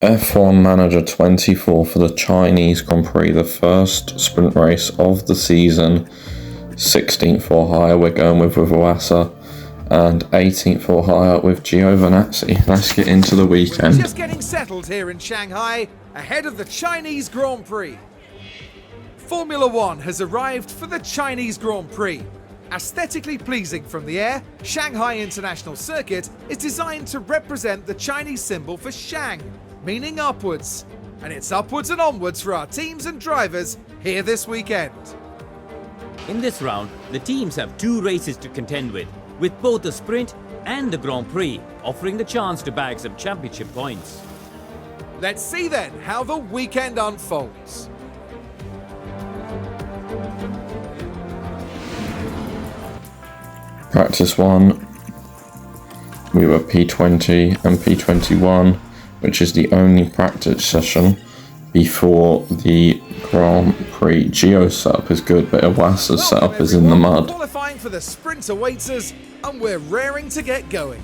F1 Manager 24 for the Chinese Grand Prix, the first sprint race of the season. 16th or higher we're going with Iwasa, and 18th or higher with Giovinazzi. Let's get into the weekend. Just getting settled here in Shanghai, ahead of the Chinese Grand Prix. Formula One has arrived for the Chinese Grand Prix. Aesthetically pleasing from the air, Shanghai International Circuit is designed to represent the Chinese symbol for Shang, meaning upwards. And it's upwards and onwards for our teams and drivers here this weekend. In this round, the teams have two races to contend with both the sprint and the Grand Prix offering the chance to bag some championship points. Let's see then how the weekend unfolds. Practice 1, we were P20 and P21, which is the only practice session before the Grand Prix. Gio's setup is good, but Iwasa's setup is in the mud. Qualifying for the sprint awaits us, and we're raring to get going.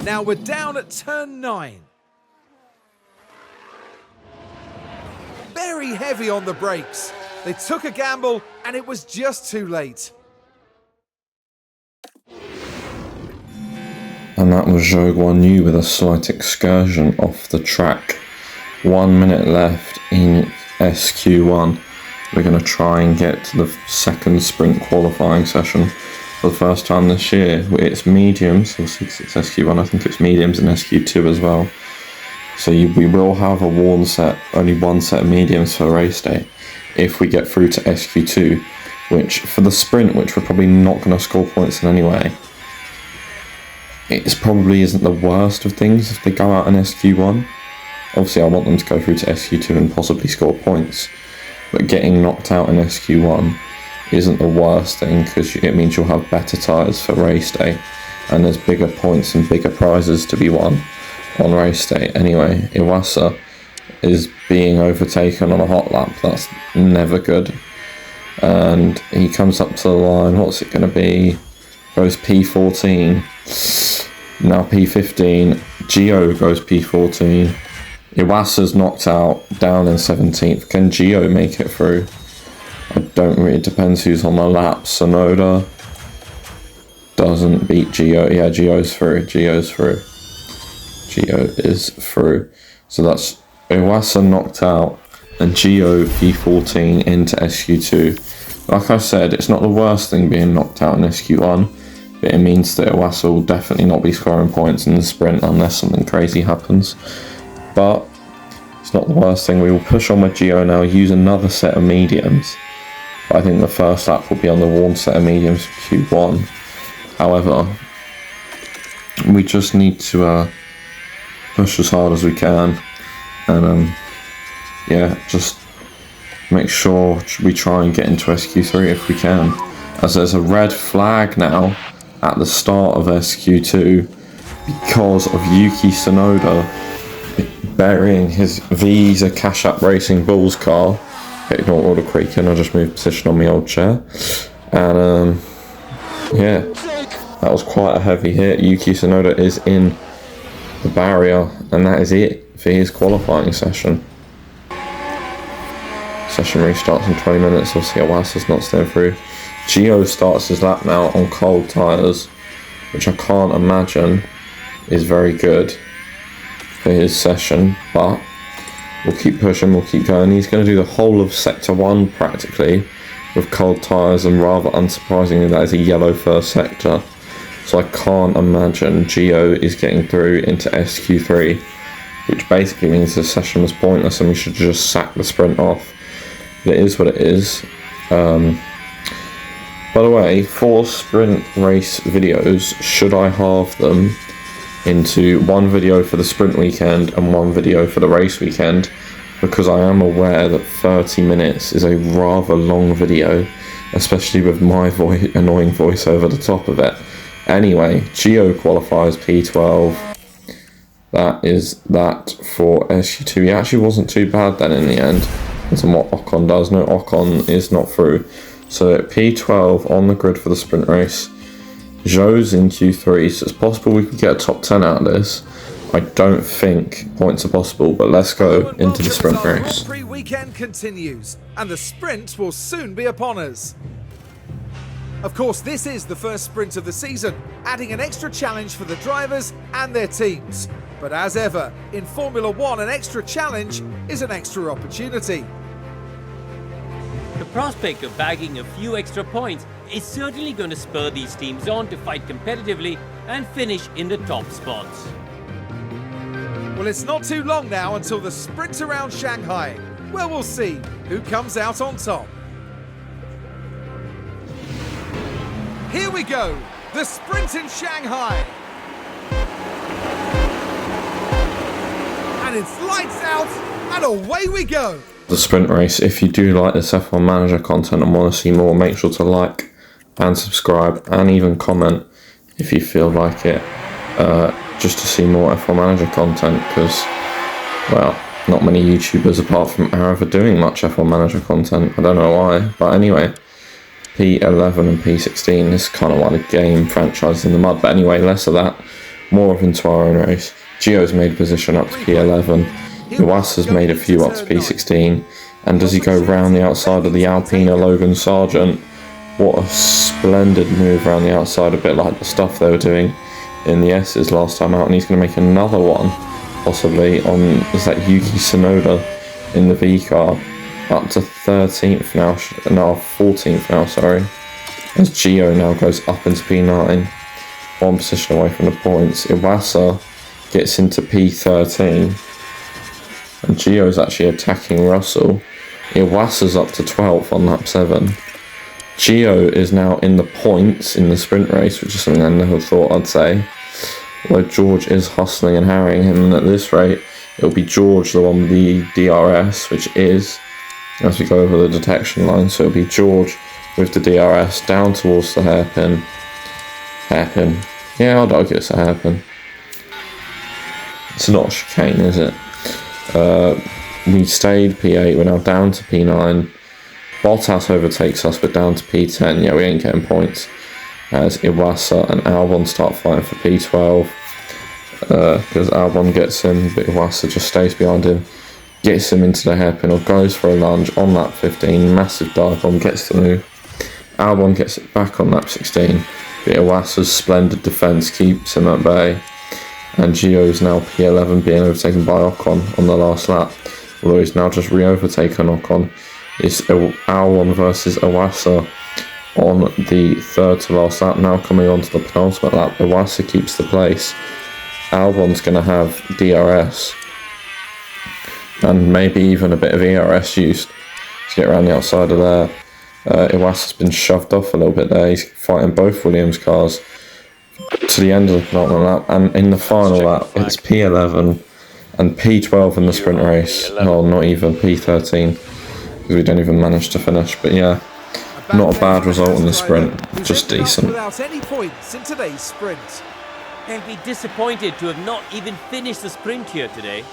Now we're down at turn 9. Very heavy on the brakes. They took a gamble, and it was just too late. And that was Zhou Guanyu with a slight excursion off the track. 1 minute left in SQ1. We're going to try and get to the second sprint qualifying session for the first time this year. It's mediums, obviously it's SQ1, I think it's mediums and SQ2 as well. So we will have only one set of mediums for race day if we get through to SQ2, which for the sprint, which we're probably not going to score points in anyway, it probably isn't the worst of things if they go out in SQ1. Obviously I want them to go through to SQ2 and possibly score points, but getting knocked out in SQ1 isn't the worst thing, because it means you'll have better tyres for race day, and there's bigger points and bigger prizes to be won on race day. Anyway, Iwasa is being overtaken on a hot lap. That's never good. And he comes up to the line. What's it going to be? Goes P14. Now P15. Gio goes P14. Iwasa's knocked out, down in 17th. Can Gio make it through? I don't really. It depends who's on the lap. Sonoda doesn't beat Gio. Yeah, Gio's through. Gio is through. So that's Iwasa knocked out and Gio P14 into SQ2. Like I said, it's not the worst thing being knocked out in SQ1, but it means that Iwasa will definitely not be scoring points in the sprint unless something crazy happens. But it's not the worst thing. We will push on with Gio now, use another set of mediums. But I think the first lap will be on the worn set of mediums for Q1. However, we just need to push as hard as we can, and yeah, just make sure we try and get into SQ3 if we can, as there's a red flag now at the start of SQ2 because of Yuki Tsunoda burying his Visa Cash App Racing Bulls car. Ignore all the creaking, I just moved position on my old chair, and yeah, that was quite a heavy hit. Yuki Tsunoda is in the barrier, and that is it for his qualifying session. Session restarts in 20 minutes. Obviously Iwasa's not staying through. Gio starts his lap now on cold tyres, which I can't imagine is very good for his session, but we'll keep pushing, we'll keep going. He's going to do the whole of sector 1 practically with cold tyres, and rather unsurprisingly that is a yellow first sector. So I can't imagine Gio is getting through into SQ3, which basically means the session was pointless and we should just sack the sprint off. But it is what it is. By the way, 4 sprint race videos, should I halve them into one video for the sprint weekend and one video for the race weekend? Because I am aware that 30 minutes is a rather long video, especially with my annoying voice over the top of it. Anyway, Gio qualifies P12. That is that for SQ2. He actually wasn't too bad then in the end, as in what Ocon does. No, Ocon is not through. So P12 on the grid for the sprint race. Zhou's in Q3, so it's possible we could get a top 10 out of this. I don't think points are possible, but let's go into the sprint race. Grand Prix weekend continues, and the sprint will soon be upon us. Of course, this is the first sprint of the season, adding an extra challenge for the drivers and their teams. But as ever, in Formula One, an extra challenge is an extra opportunity. The prospect of bagging a few extra points is certainly going to spur these teams on to fight competitively and finish in the top spots. Well, it's not too long now until the sprint around Shanghai, where we'll see who comes out on top. Here we go, the sprint in Shanghai. And it's lights out, and away we go. The sprint race. If you do like this F1 Manager content and want to see more, make sure to like and subscribe and even comment if you feel like it, just to see more F1 Manager content, because, well, not many YouTubers apart from Arrow are doing much F1 Manager content. I don't know why, but anyway, P11 and P16 is kind of like a game franchise in the mud. But anyway, less of that, more of into our own race. Gio's made position up to P11. Iwasa's made a few up to P16. And does he go round the outside of the Alpina Logan Sargent? What a splendid move around the outside, a bit like the stuff they were doing in the S's last time out. And he's going to make another one, possibly, on, is that Yuki Tsunoda in the V car. Up to 13th now, no, 14th now, sorry. As Gio now goes up into P9, one position away from the points. Iwasa gets into P13, and Gio's actually attacking Russell. Iwasa's up to 12th on lap 7. Gio is now in the points in the sprint race, which is something I never thought I'd say. Although George is hustling and harrying him, and at this rate, it'll be George, the one with the DRS, which is, as we go over the detection line, so it'll be George with the DRS down towards the hairpin. Hairpin. Yeah, I'd argue it's a hairpin. It's not a chicane, is it? We stayed P8, we're now down to P9. Bottas overtakes us, but down to P10. Yeah, we ain't getting points. As Iwasa and Albon start fighting for P12. Because Albon gets him, but Iwasa just stays behind him. Gets him into the hairpin or goes for a lunge on lap 15. Massive dive bomb, gets the move. Albon gets it back on lap 16. But Iwasa's splendid defence keeps him at bay. And Gio's now P11 being overtaken by Ocon on the last lap. Although he's now just re-overtaken Ocon. It's Albon versus Iwasa on the third to last lap. Now coming on to the penultimate lap. Iwasa keeps the place. Albon's going to have DRS. And maybe even a bit of ERS used to get around the outside of there. Iwasa's been shoved off a little bit there. He's fighting both Williams cars to the end of the penultimate lap. And in the final lap, it's P11 and P12 in the sprint race. No, not even P13, because we don't even manage to finish. But yeah, not a bad result in the sprint, just decent. Without any points in today's sprint. They'll be disappointed to have not even finished the sprint here today.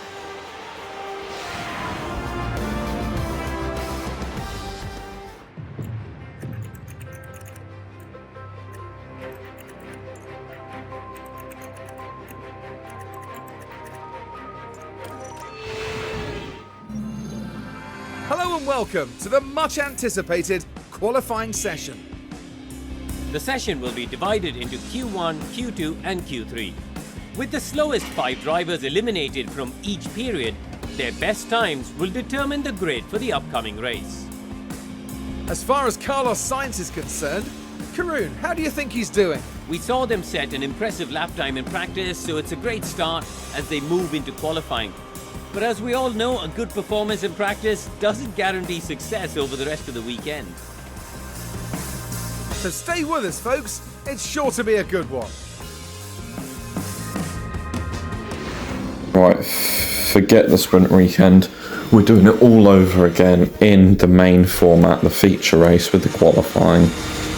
Hello and welcome to the much anticipated qualifying session. The session will be divided into Q1, Q2 and Q3. With the slowest 5 drivers eliminated from each period, their best times will determine the grid for the upcoming race. As far as Carlos Sainz is concerned, Karun, how do you think he's doing? We saw them set an impressive lap time in practice, so it's a great start as they move into qualifying. But as we all know, a good performance in practice doesn't guarantee success over the rest of the weekend. So stay with us, folks. It's sure to be a good one. Right, forget the sprint weekend. We're doing it all over again in the main format, the feature race with the qualifying,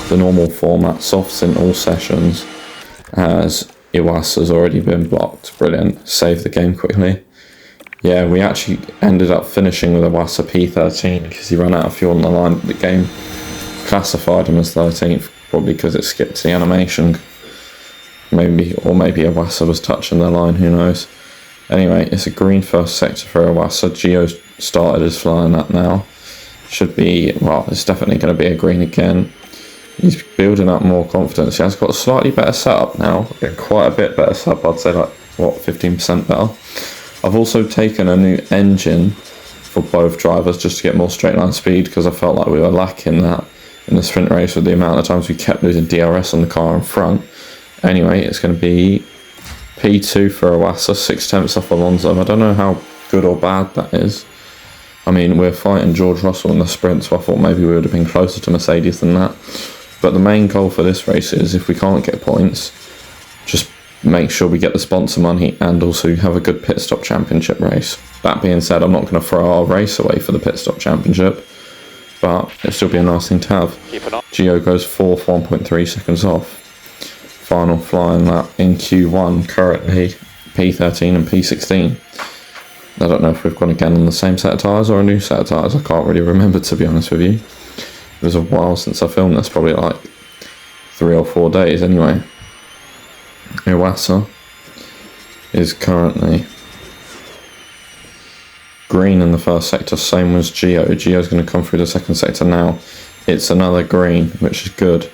the normal format, softs in all sessions, as Iwasa's already been blocked. Brilliant. Save the game quickly. Yeah, we actually ended up finishing with Iwasa P13 because he ran out of fuel on the line. The game classified him as 13th, probably because it skipped the animation maybe Iwasa was touching the line, who knows. Anyway, it's a green first sector for Iwasa. Gio started his flying lap now. Should be, well, it's definitely going to be a green again. He's building up more confidence. He has got a slightly better setup now. Quite a bit better setup, I'd say, like, what, 15% better. I've also taken a new engine for both drivers just to get more straight line speed, because I felt like we were lacking that in the sprint race with the amount of times we kept losing DRS on the car in front. Anyway, it's going to be P2 for Iwasa, 6/10 off Alonso. I don't know how good or bad that is. I mean, we're fighting George Russell in the sprint, so I thought maybe we would have been closer to Mercedes than that. But the main goal for this race is, if we can't get points, just make sure we get the sponsor money and also have a good pit stop championship race. That being said, I'm not going to throw our race away for the pit stop championship, but it'll still be a nice thing to have. Gio goes 4th, 1.3 seconds off. Final flying lap in Q1, currently P13 and P16. I don't know if we've gone again on the same set of tyres or a new set of tyres. I can't really remember, to be honest with you. It was a while since I filmed this, probably like 3 or 4 days anyway. Iwasa is currently green in the first sector, same as Gio. Gio's going to come through the second sector now. It's another green, which is good.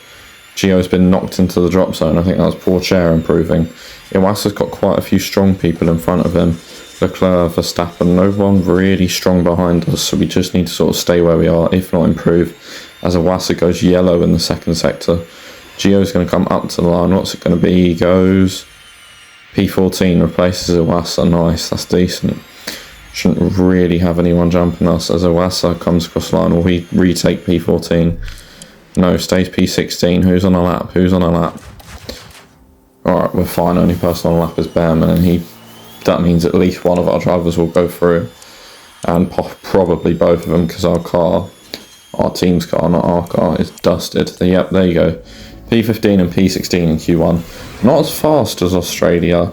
Gio's been knocked into the drop zone. I think that was poor chair improving. Iwasa's got quite a few strong people in front of him. Leclerc, Verstappen, no one really strong behind us, so we just need to sort of stay where we are, if not improve. As Iwasa goes yellow in the second sector, Gio's going to come up to the line. What's it going to be? He goes P14, replaces Iwasa. Nice, that's decent. Shouldn't really have anyone jumping us. As Iwasa comes across the line, will we retake P14? No, stays P16. Who's on a lap? Who's on a lap? Alright, we're fine. Only person on a lap is Behrman, and that means at least one of our drivers will go through. And probably both of them, because our team's car, not our car, is dusted. Yep, there you go. P15 and P16 in Q1. Not as fast as Australia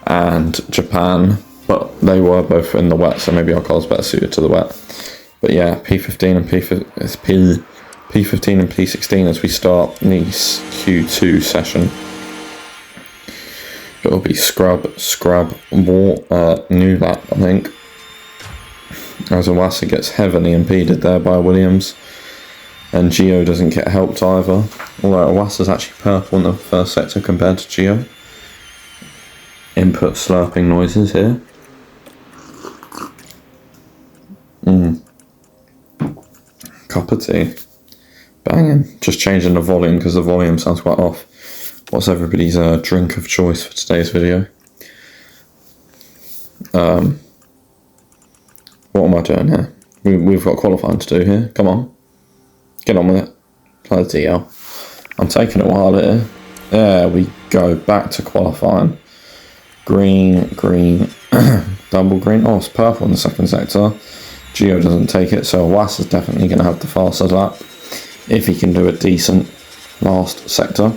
and Japan, but they were both in the wet, so maybe our car's better suited to the wet. But yeah, P15 and P15 and P16 as we start Nice Q2 session. It'll be scrub, new lap, I think. As Iwasa gets heavily impeded there by Williams. And Gio doesn't get helped either. Although Iwasa's actually purple in the first sector compared to Gio. Input slurping noises here. Cup of tea. Banging. Just changing the volume because the volume sounds quite off. What's everybody's drink of choice for today's video? What am I doing here? We've got qualifying to do here. Come on. Get on with it. Bloody hell. I'm taking a while here. There we go. Back to qualifying. Green, double green. Oh, it's purple in the second sector. Gio doesn't take it, so Iwasa's definitely going to have the faster lap if he can do a decent last sector.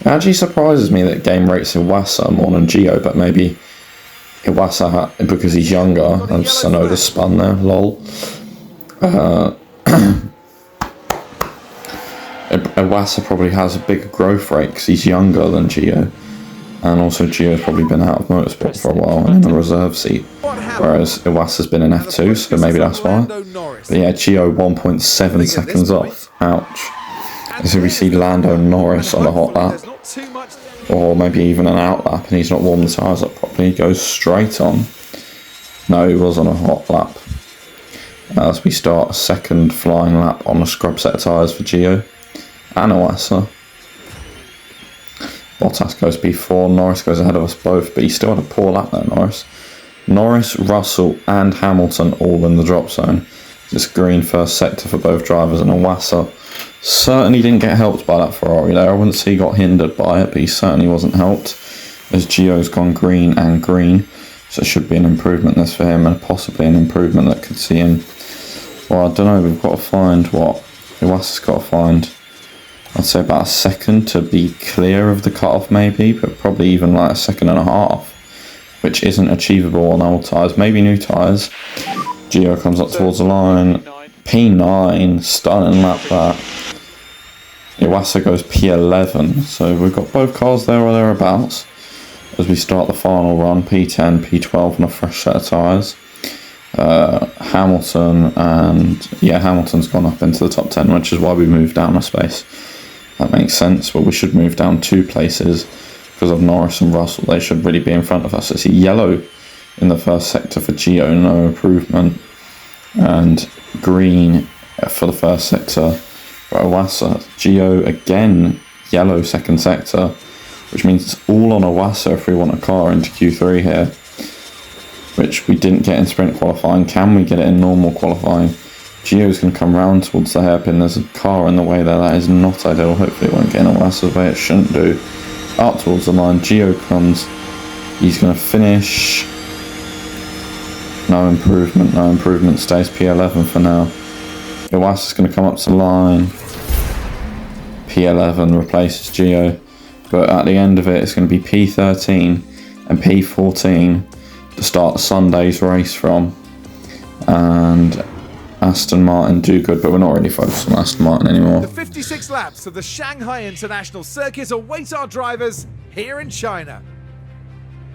It actually surprises me that game rates Iwasa more than Gio, but maybe Iwasa, because he's younger. I know the spun there, lol. Iwasa probably has a bigger growth rate because he's younger than Gio. And also Gio's probably been out of motorsport for a while and in a reserve seat. Whereas Iwasa's been in F2, so maybe that's why. But yeah, Gio 1.7 seconds off. Ouch. So we see Lando Norris on a hot lap. Or maybe even an out lap and he's not warmed the tyres up properly. He goes straight on. No, he was on a hot lap. As we start a second flying lap on a scrub set of tyres for Gio and Iwasa. Bottas goes P4, Norris goes ahead of us both, but he still had a poor lap there, Norris. Norris, Russell and Hamilton all in the drop zone. This green first sector for both drivers, and Iwasa certainly didn't get helped by that Ferrari there. I wouldn't say he got hindered by it, but he certainly wasn't helped as Gio's gone green and green. So it should be an improvement this for him, and possibly an improvement that could see him. Well, I don't know, we've got to find what? Iwasa's got to find, I'd say about a second to be clear of the cutoff maybe, but probably even like a second and a half, which isn't achievable on old tyres, maybe new tyres. Gio comes up towards the line, P9, stunning lap that. Iwasa goes P11, so we've got both cars there or thereabouts as we start the final run. P10, P12 on a fresh set of tyres. Hamilton, and yeah, Hamilton's gone up into the top 10, which is why we moved down a space. That makes sense, but we should move down 2 places because of Norris and Russell. They should really be in front of us. I see yellow in the first sector for Gio, no improvement, and green for the first sector for Iwasa. Gio again, yellow second sector, which means it's all on Iwasa if we want a car into Q3 here, which we didn't get in sprint qualifying. Can we get it in normal qualifying? Gio's going to come round towards the hairpin. There's a car in the way there. That is not ideal. Hopefully it won't get in Iwasa's way. It shouldn't do. Up towards the line. Gio comes. He's going to finish. No improvement. No improvement. Stays P11 for now. Iwasa's going to come up to the line. P11 replaces Gio. But at the end of it, it's going to be P13 and P14 to start Sunday's race from. And Aston Martin do good, but we're not really focused on Aston Martin anymore. The 56 laps of the Shanghai International Circuit await our drivers here in China.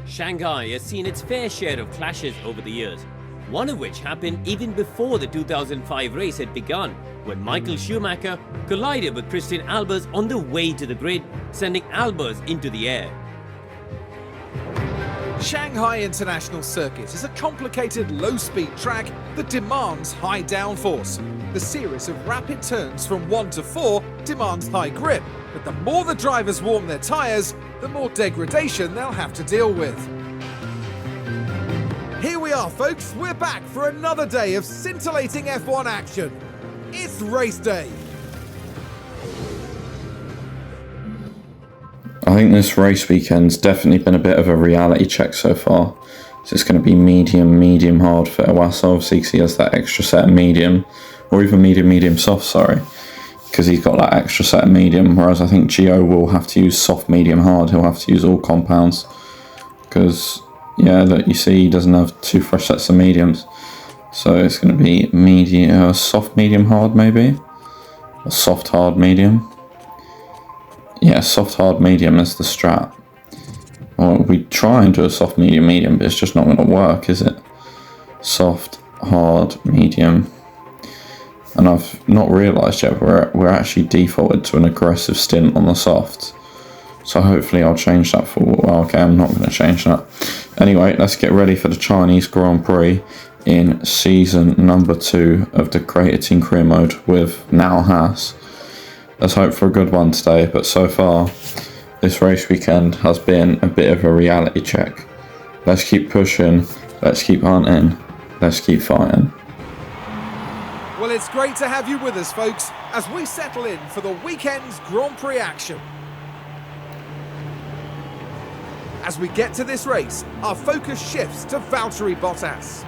Shanghai has seen its fair share of clashes over the years, one of which happened even before the 2005 race had begun, when Michael Schumacher collided with Christian Albers on the way to the grid, sending Albers into the air. Shanghai International Circuit is a complicated low-speed track that demands high downforce. The series of rapid turns from 1 to 4 demands high grip, but the more the drivers warm their tyres, the more degradation they'll have to deal with. Here we are, folks. We're back for another day of scintillating F1 action. It's race day. I think this race weekend's definitely been a bit of a reality check so far. So it's going to be medium hard for Iwasa, obviously, because he has that extra set of medium, or even medium soft, sorry, because he's got that extra set of medium, whereas I think Gio will have to use soft, medium, hard. He'll have to use all compounds because, yeah, look, you see he doesn't have 2 fresh sets of mediums. So it's going to be medium, soft, medium, hard maybe, or soft, hard, medium. Yeah, soft, hard, medium is the strat. Well, we try and do a soft, medium, but it's just not going to work, is it? Soft, hard, medium. And I've not realised yet we're actually defaulted to an aggressive stint on the softs. So hopefully I'll change that for... Well, okay, I'm not going to change that. Anyway, let's get ready for the Chinese Grand Prix in season number 2 of the Creator Team Career Mode with now Haas. Let's hope for a good one today, but so far this race weekend has been a bit of a reality check. Let's keep pushing, let's keep hunting, let's keep fighting. Well, it's great to have you with us, folks, as we settle in for the weekend's Grand Prix action. As we get to this race, our focus shifts to Valtteri Bottas.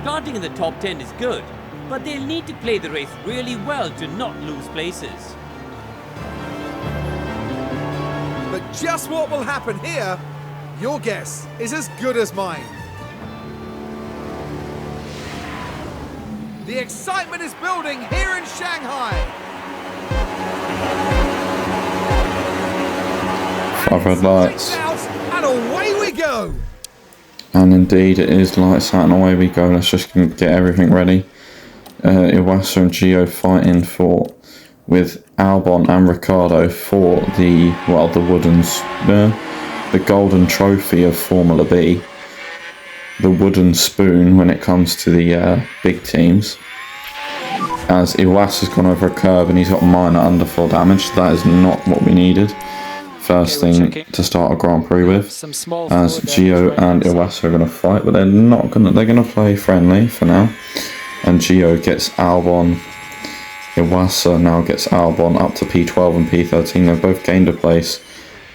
Starting in the top 10 is good, but they'll need to play the race really well to not lose places. But just what will happen here, your guess is as good as mine. The excitement is building here in Shanghai. Five red lights. And away we go. And indeed it is lights out and away we go. Let's just get everything ready. Iwasa and Gio fighting for with Albon and Ricciardo for the the golden trophy of Formula B, the wooden spoon when it comes to the big teams. As Iwasa's gone over a curb and he's got minor underfloor damage, that is not what we needed. First thing to start a Grand Prix with, as Gio and Iwasa are going to fight, but they're going to play friendly for now. And Gio gets Albon. Iwasa now gets Albon up to P12 and P13. They've both gained a place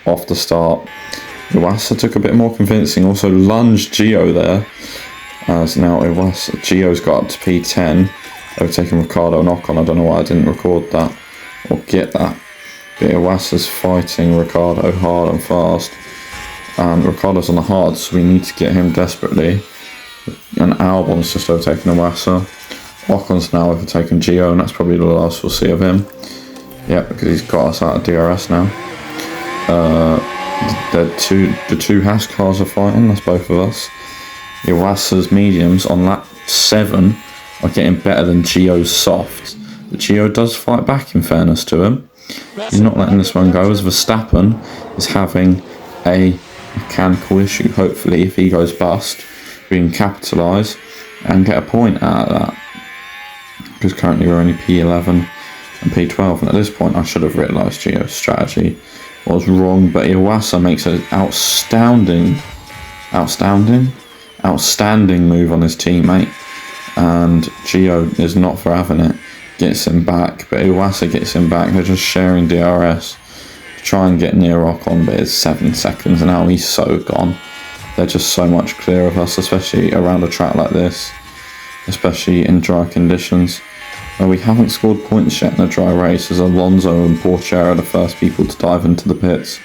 off the start. Iwasa took a bit more convincing. Also lunged Gio there. As now Gio's got up to P10. Overtaking Ricciardo and Ocon. I don't know why I didn't record that or get that. But Iwasa's fighting Ricciardo hard and fast. And Ricciardo's on the hard, so we need to get him desperately. And Albon's just overtaken Iwasa. Ocon's now overtaken Gio, and that's probably the last we'll see of him. Yeah, because he's got us out of DRS now. The two Haas cars are fighting, that's both of us. Iwasa's mediums on lap 7 are getting better than Gio's softs. But Gio does fight back, in fairness to him. He's not letting this one go, as Verstappen is having a mechanical issue. Hopefully, if he goes bust, we can capitalise and get a point out of that. Because currently we're only P11 and P12, and at this point I should have realised Gio's strategy was wrong, but Iwasa makes an outstanding move on his teammate, and Gio is not for having it, gets him back, but Iwasa gets him back. They're just sharing DRS to try and get near Ocon, but it's 7 seconds and now he's so gone. They're just so much clearer of us, especially around a track like this, especially in dry conditions. We haven't scored points yet in a dry race, as Alonso and Porsche are the first people to dive into the pits,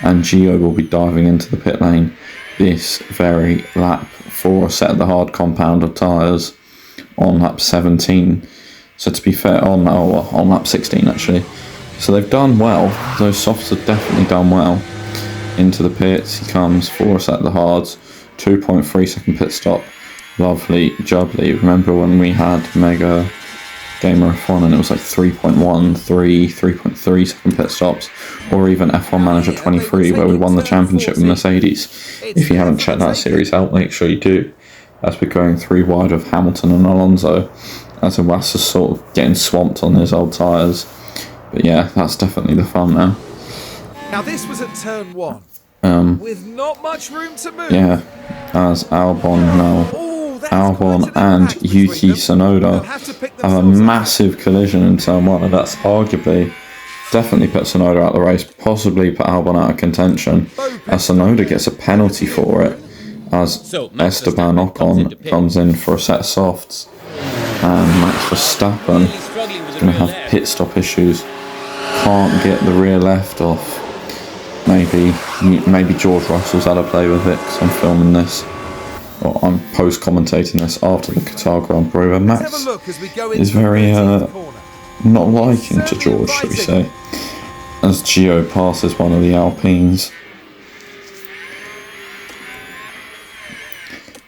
and Gio will be diving into the pit lane this very lap for a set of the hard compound of tyres on lap 17. So to be fair, on lap 16 actually. So they've done well. Those softs have definitely done well. Into the pits he comes for a set of the hards. 2.3 second pit stop. Lovely, jubbly. Remember when we had Mega Gamer F1 and it was like 3.3 second pit stops, or even F1 Manager 23 where we won the championship with Mercedes. If you haven't checked that series out, make sure you do, as we're going 3 wide of Hamilton and Alonso, as Iwasa's sort of getting swamped on his old tyres. But yeah, that's definitely the fun now. Now this was at turn 1, with not much room to move. Yeah, as Albon and Yuki Tsunoda have a massive collision in turn 1, and that's arguably definitely put Tsunoda out of the race, possibly put Albon out of contention, as Tsunoda gets a penalty for it, as Esteban Ocon comes in for a set of softs, and Max Verstappen is going to have pit stop issues, can't get the rear left off. Maybe George Russell's had a play with it, because I'm filming this. Well, I'm post-commentating this after the Qatar Grand Prix, where Max is very not liking to George, should we say, as Gio passes one of the Alpines.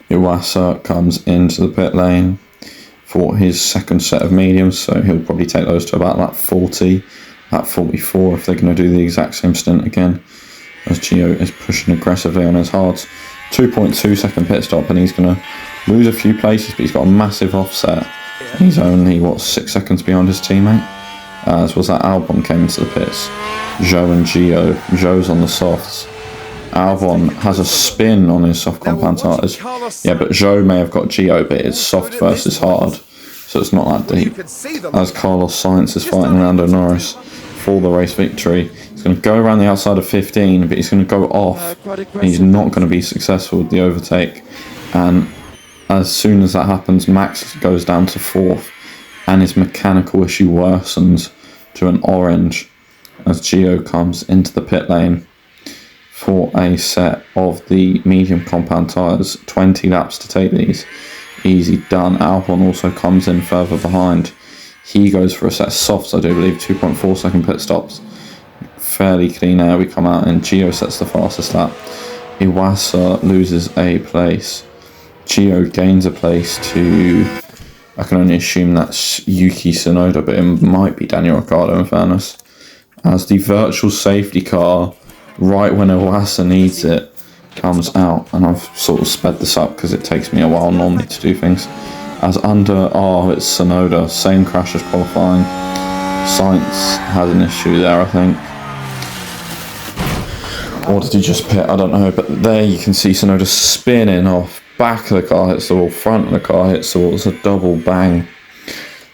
Iwasa comes into the pit lane for his second set of mediums, so he'll probably take those to about lap 40, lap 44 if they're going to do the exact same stint again, as Gio is pushing aggressively on his hards. 2.2 second pit stop, and he's going to lose a few places, but he's got a massive offset. He's only 6 seconds behind his teammate, as was that Albon came into the pits. Zhou and Gio. Zhou's on the softs. Albon has a spin on his soft compound tyres. Yeah, but Zhou may have got Gio, but it's soft versus hard, so it's not that deep. As Carlos Sainz is fighting Lando Norris for the race victory. He's going to go around the outside of 15, but he's going to go off, and he's not going to be successful with the overtake. And as soon as that happens, Max goes down to 4th, and his mechanical issue worsens to an orange as Gio comes into the pit lane for a set of the medium compound tyres. 20 laps to take these. Easy done. Albon also comes in further behind. He goes for a set of softs, I do believe, 2.4 second pit stops. Fairly clean air we come out, and Gio sets the fastest lap. Iwasa loses a place. Gio gains a place to, I can only assume that's Yuki Tsunoda, but it might be Daniel Ricciardo in fairness, as the virtual safety car, right when Iwasa needs it, comes out. And I've sort of sped this up because it takes me a while normally to do things. As under R, it's Tsunoda, same crash as qualifying. Sainz had an issue there, I think. Or did he just pit? I don't know. But there you can see Tsunoda spinning off. Back of the car hits the wall, front of the car hits the wall. It's a double bang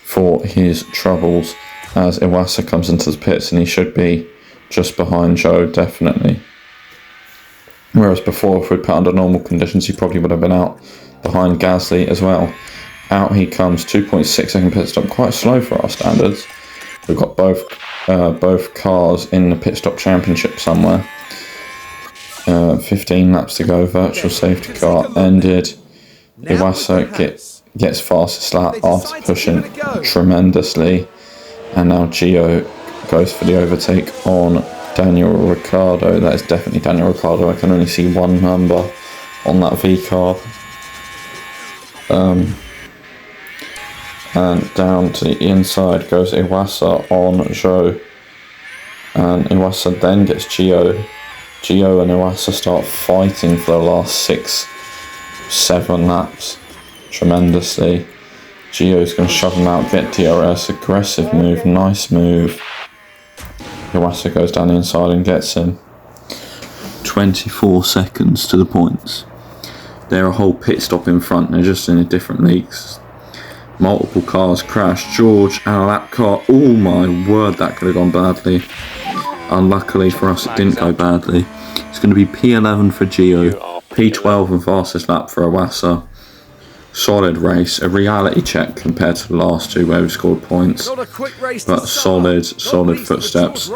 for his troubles as Iwasa comes into the pits, and he should be just behind Zhou, definitely. Whereas before, if we'd put under normal conditions, he probably would have been out behind Gasly as well. Out he comes, 2.6 second pit stop, quite slow for our standards. We've got both cars in the pit stop championship somewhere. 15 laps to go, virtual safety car ended. Iwasa gets fastest lap after pushing tremendously. And now Gio goes for the overtake on Daniel Ricciardo. That is definitely Daniel Ricciardo. I can only see one number on that V-carb. And down to the inside goes Iwasa on Zhou. And Iwasa then gets Gio. Gio and Iwasa start fighting for the last 6-7 laps tremendously. Gio's going to shove him out, get DRS, aggressive move, nice move. Iwasa goes down the inside and gets him. 24 seconds to the points. They're a whole pit stop in front, they're just in a different leagues. Multiple cars crash. George and a lap car. Oh my word, that could have gone badly. Unluckily for us, it didn't go badly. It's going to be P11 for Gio, P12 and fastest lap for Iwasa. Solid race, a reality check compared to the last two where we scored points. But solid footsteps,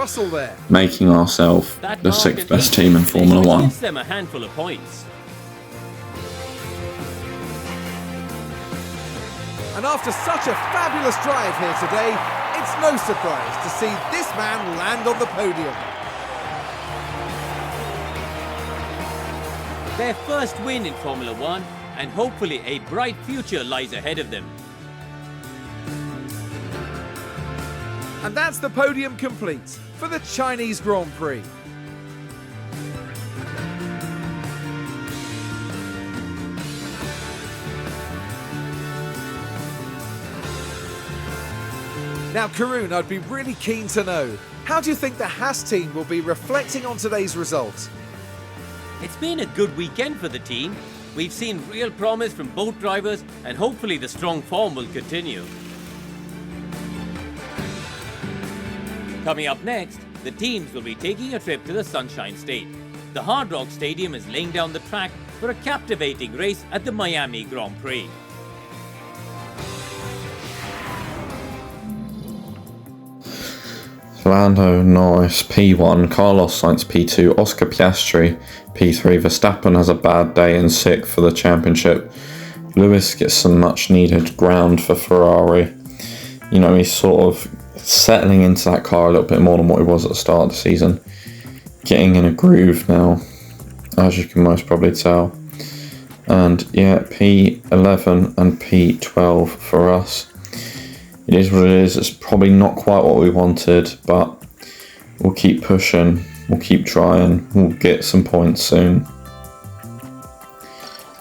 making ourselves the 6th best team in Formula 1. Them a handful of points. And after such a fabulous drive here today, it's no surprise to see this man land on the podium. Their first win in Formula 1, and hopefully a bright future lies ahead of them. And that's the podium complete for the Chinese Grand Prix. Now, Karun, I'd be really keen to know, how do you think the Haas team will be reflecting on today's results? It's been a good weekend for the team. We've seen real promise from both drivers, and hopefully the strong form will continue. Coming up next, the teams will be taking a trip to the Sunshine State. The Hard Rock Stadium is laying down the track for a captivating race at the Miami Grand Prix. Lando Norris P1, Carlos Sainz P2, Oscar Piastri P3. Verstappen has a bad day in 6th for the championship. Lewis gets some much needed ground for Ferrari. You know, he's sort of settling into that car a little bit more than what he was at the start of the season. Getting in a groove now, as you can most probably tell. And yeah, P11 and P12 for us. It is what it is. It's probably not quite what we wanted, but we'll keep pushing. We'll keep trying. We'll get some points soon.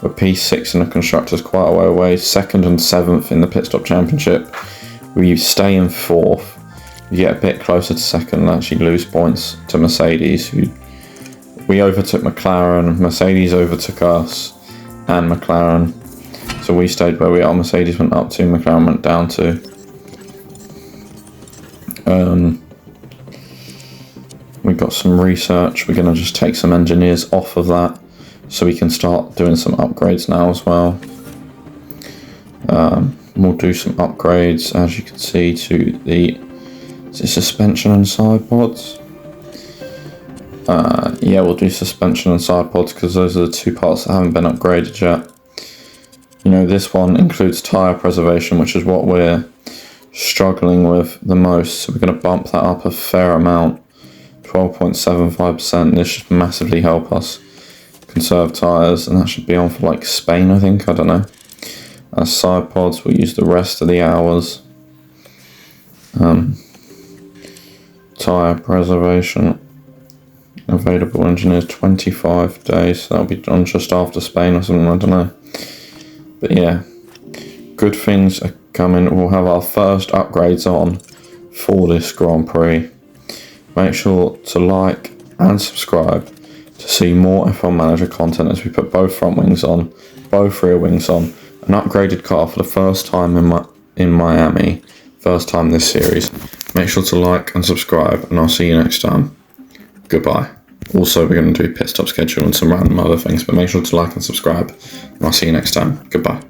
We're P6 in the Constructors, quite a way away. 2nd and 7th in the Pit Stop Championship. We stay in 4th. We get a bit closer to 2nd and actually lose points to Mercedes. We overtook McLaren. Mercedes overtook us and McLaren. So we stayed where we are. Mercedes went up 2, McLaren went down 2. We got some research. We're going to just take some engineers off of that so we can start doing some upgrades now as well. We'll do some upgrades, as you can see, to the suspension and side pods. Yeah, we'll do suspension and side pods because those are the two parts that haven't been upgraded yet. You know, this one includes tyre preservation, which is what we're struggling with the most, so we're going to bump that up a fair amount. 12.75%. This should massively help us conserve tyres, and that should be on for like Spain, I think. I don't know. As side pods, we'll use the rest of the hours. Tyre preservation, available engineers 25 days, so that'll be done just after Spain or something, I don't know. But yeah, good things are coming. We'll have our first upgrades on for this Grand Prix. Make sure to like and subscribe to see more F1 Manager content as we put both front wings on, both rear wings on, an upgraded car for the first time in Miami, first time this series. Make sure to like and subscribe, and I'll see you next time. Goodbye. Also, we're going to do pit stop schedule and some random other things, but make sure to like and subscribe, and I'll see you next time. Goodbye.